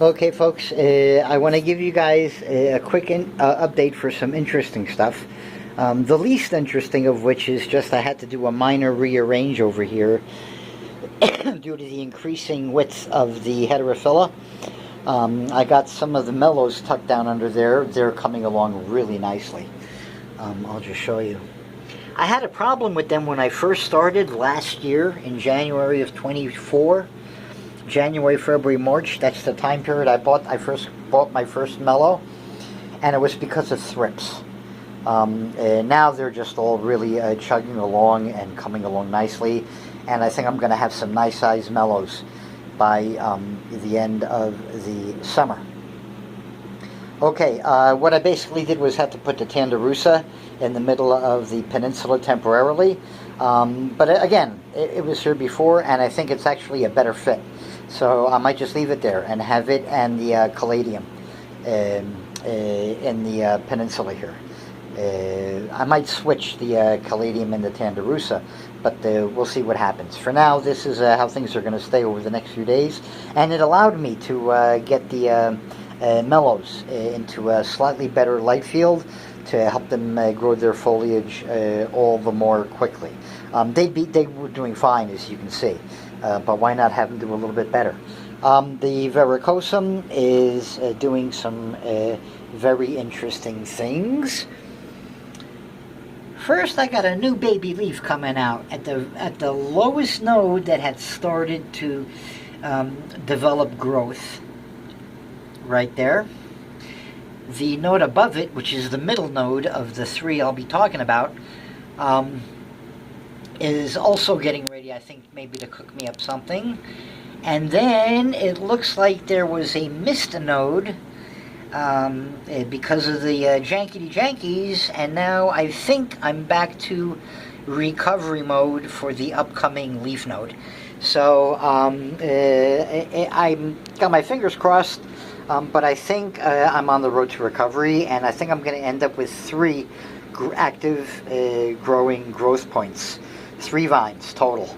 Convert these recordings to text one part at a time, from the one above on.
Okay, folks, I want to give you guys a quick update for some interesting stuff. The least interesting of which is just I had to do a minor rearrange over here due to the increasing width of the heterophylla. I got some of the mellows tucked down under there. They're coming along really nicely. I'll just show you. I had a problem with them when I first started last year in January of 24. January, February, March, that's the time period I first bought my first mellow, and it was because of thrips. And now they're just all really chugging along and coming along nicely, and I think I'm going to have some nice sized mellows by the end of the summer. Okay, what I basically did was have to put the Tanderusa in the middle of the peninsula temporarily, but again, it was here before, and I think it's actually a better fit. So I might just leave it there and have it and the caladium in the peninsula here. I might switch the caladium and the Tanderusa, but we'll see what happens. For now, this is how things are going to stay over the next few days, and it allowed me to get the mellows into a slightly better light field to help them grow their foliage all the more quickly. They were doing fine, as you can see. But why not have them do a little bit better? The verrucosum is doing some very interesting things. First, I got a new baby leaf coming out at the lowest node that had started to develop growth. Right there. The node above it, which is the middle node of the three I'll be talking about, is also getting ready, I think, maybe to cook me up something. And then it looks like there was a missed node because of the jankies, and now I think I'm back to recovery mode for the upcoming leaf node. So I got my fingers crossed, but I think I'm on the road to recovery, and I think I'm going to end up with 3 active growing growth points. 3 vines total.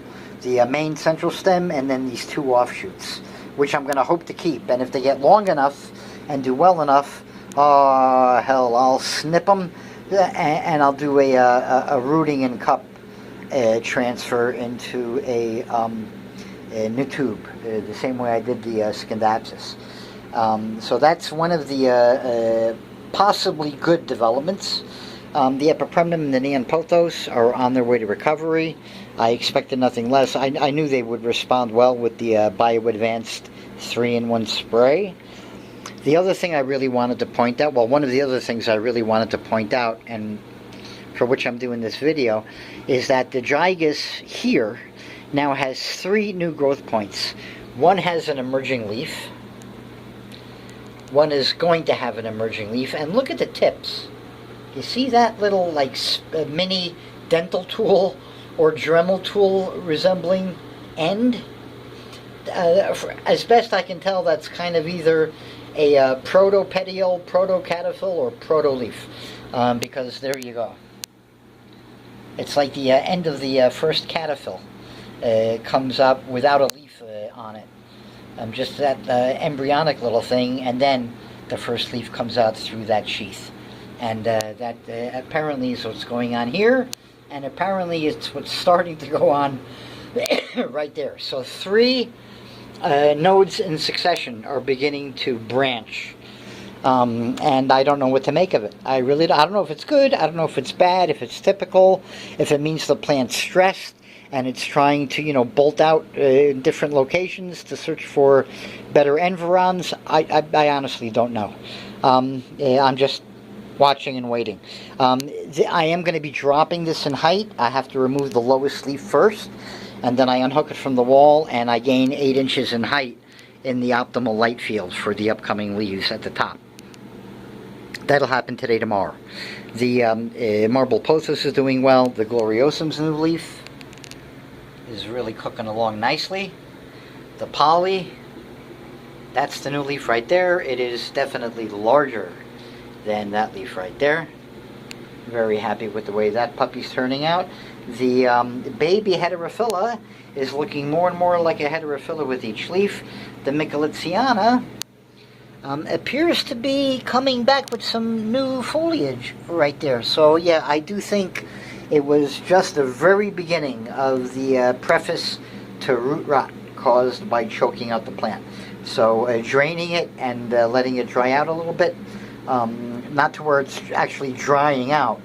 The main central stem and then these 2 offshoots, which I'm going to hope to keep. And if they get long enough and do well enough, hell, I'll snip them and I'll do a rooting and cup transfer into a new tube, the same way I did the Scindapsus. So that's one of the possibly good developments. The epipremnum and the neonpothos are on their way to recovery. I expected nothing less. I knew they would respond well with the bio-advanced 3-in-1 spray. The other thing I really wanted to point out, well, one of the other things I really wanted to point out, and for which I'm doing this video, is that the gigas here now has 3 new growth points. One has an emerging leaf. One is going to have an emerging leaf. And look at the tips. You see that little like mini dental tool or Dremel tool resembling end? As best I can tell, that's kind of either a proto-petiole, proto-cataphyll, or proto-leaf, because there you go. It's like the end of the first cataphyll comes up without a leaf on it. Just that embryonic little thing, and then the first leaf comes out through that sheath. And that apparently is what's going on here, and apparently it's what's starting to go on right there. So 3 nodes in succession are beginning to branch, and I don't know what to make of it. I don't know if it's good, I don't know if it's bad, if it's typical, if it means the plant's stressed and it's trying to, bolt out in different locations to search for better environs. I honestly don't know. I'm just watching and waiting. I am going to be dropping this in height. I have to remove the lowest leaf first, and then I unhook it from the wall, and I gain 8 inches in height in the optimal light field for the upcoming leaves at the top. That'll happen today, tomorrow. The marble pothos is doing well. The gloriosum's new leaf is really cooking along nicely. The poly, that's the new leaf right there. It is definitely larger than that leaf right there. Very happy with the way that puppy's turning out. The baby heterophylla is looking more and more like a heterophylla with each leaf. The Michelitziana appears to be coming back with some new foliage right there. So yeah, I do think it was just the very beginning of the preface to root rot caused by choking out the plant. So draining it and letting it dry out a little bit, not to where it's actually drying out,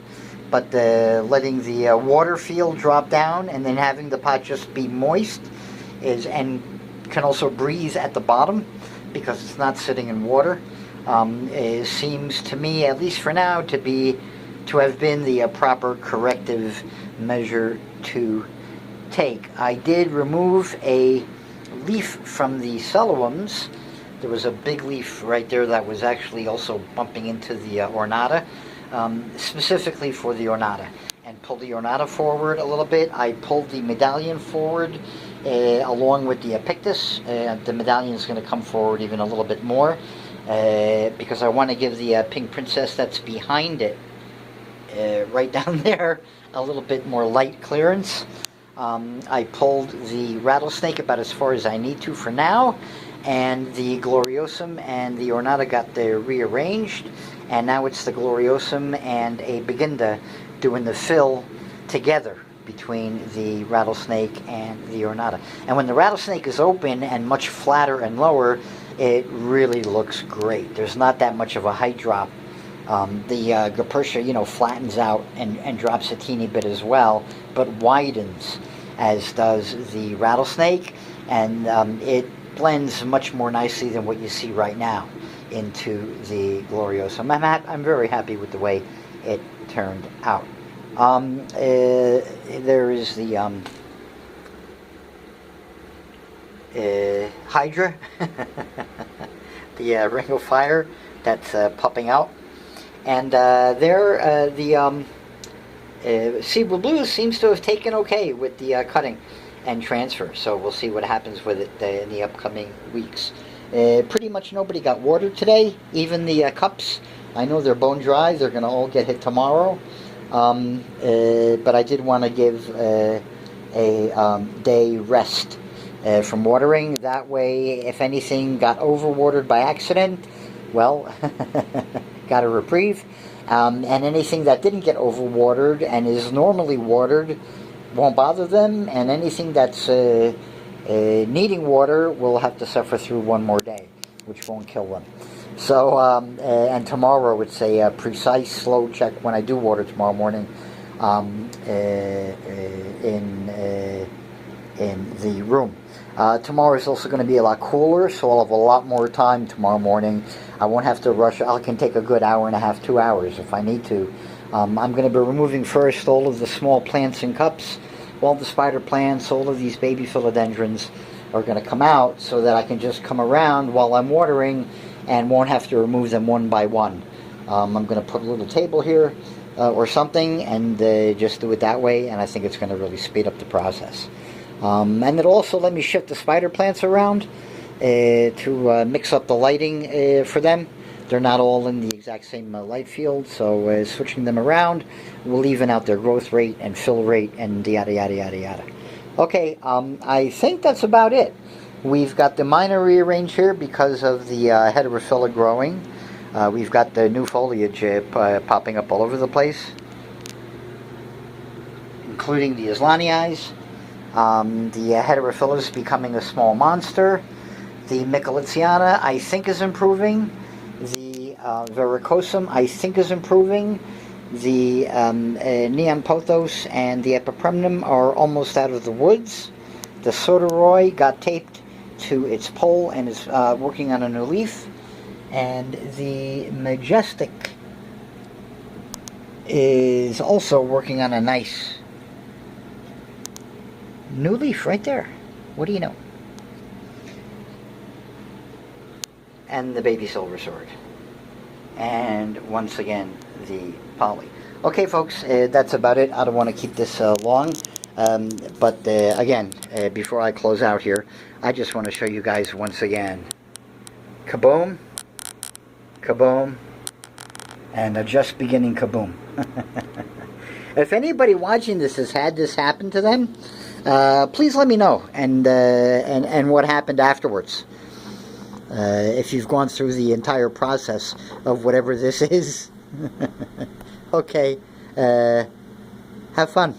but letting the water field drop down and then having the pot just be moist and can also breathe at the bottom because it's not sitting in water. It seems to me, at least for now, to have been the proper corrective measure to take. I did remove a leaf from the cellulums. There was a big leaf right there that was actually also bumping into the ornata, specifically for the ornata, and pulled the ornata forward a little bit. I pulled the medallion forward along with the pictus. The medallion is going to come forward even a little bit more because I want to give the pink princess that's behind it right down there a little bit more light clearance. I pulled the rattlesnake about as far as I need to for now, and the gloriosum and the ornata got rearranged, and now it's the gloriosum and a beginda doing the fill together between the rattlesnake and the ornata. And when the rattlesnake is open and much flatter and lower, it really looks great. There's not that much of a height drop. The Gupersia, flattens out and drops a teeny bit as well, but widens, as does the rattlesnake, and it blends much more nicely than what you see right now into the gloriosum. I'm very happy with the way it turned out. There is the Hydra, the ring of fire that's popping out, and the Sea Blue seems to have taken okay with the cutting and transfer, so we'll see what happens with it in the upcoming weeks. Pretty much nobody got watered today, even the cups. I know they're bone dry, they're going to all get hit tomorrow. But I did want to give a day rest from watering. That way, if anything got overwatered by accident, well, got a reprieve. And anything that didn't get overwatered and is normally watered won't bother them. And anything that's needing water will have to suffer through one more day, which won't kill them. So, and tomorrow it's a precise slow check when I do water tomorrow morning in the room. Tomorrow is also going to be a lot cooler, so I'll have a lot more time tomorrow morning. I won't have to rush. I can take a good hour and a half, 2 hours if I need to. I'm going to be removing first all of the small plants in cups, all the spider plants, all of these baby philodendrons are going to come out so that I can just come around while I'm watering and won't have to remove them one by one. I'm going to put a little table here or something and just do it that way, and I think it's going to really speed up the process. And it'll also let me shift the spider plants around to mix up the lighting for them. They're not all in the exact same light field, so switching them around will even out their growth rate and fill rate and yada yada yada yada. Okay, I think that's about it. We've got the minor rearranged here because of the heterophylla growing. We've got the new foliage popping up all over the place, including the Islaniais. The heterophylla is becoming a small monster. The Micholitziana, I think, is improving. The verrucosum, I think, is improving. The Neampothos and the Epipremnum are almost out of the woods. The Sotoroi got taped to its pole and is working on a new leaf. And the Majestic is also working on a nice new leaf right there. What do you know? And the baby silver sword. And once again, the poly. Okay, folks, that's about it. I don't want to keep this long. But again, before I close out here, I just want to show you guys once again. Kaboom, kaboom, and a just beginning kaboom. If anybody watching this has had this happen to them, please let me know and what happened afterwards. if you've gone through the entire process of whatever this is. Okay, have fun.